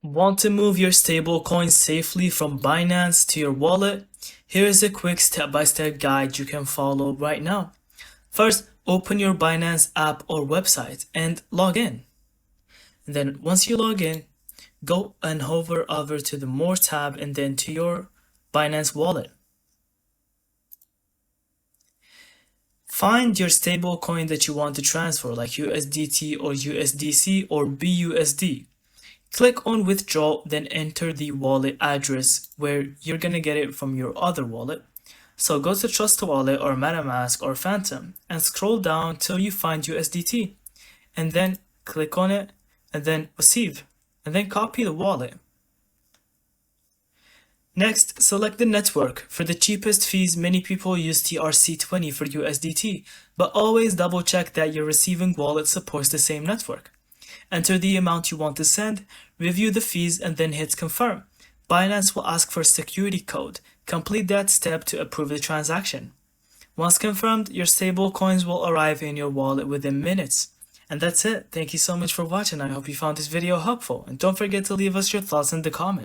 Want to move your stablecoin safely from Binance to your wallet? Here is a quick step-by-step guide you can follow right now. First, open your Binance app or website and log in. And then once you log in, go and hover over to the More tab and then to your Binance wallet. Find your stablecoin that you want to transfer, like USDT or USDC or BUSD. Click on withdraw, then enter the wallet address where you're gonna get it from your other wallet. So go to Trust Wallet or MetaMask or Phantom and scroll down till you find USDT, and then click on it and then receive, and then copy the wallet. Next, select the network. For the cheapest fees, many people use TRC20 for USDT, but always double check that your receiving wallet supports the same network. Enter the amount you want to send, review the fees, and then hit confirm. Binance will ask for a security code. Complete that step to approve the transaction. Once confirmed, your stablecoins will arrive in your wallet within minutes. And that's it. Thank you so much for watching. I hope you found this video helpful. And don't forget to leave us your thoughts in the comments.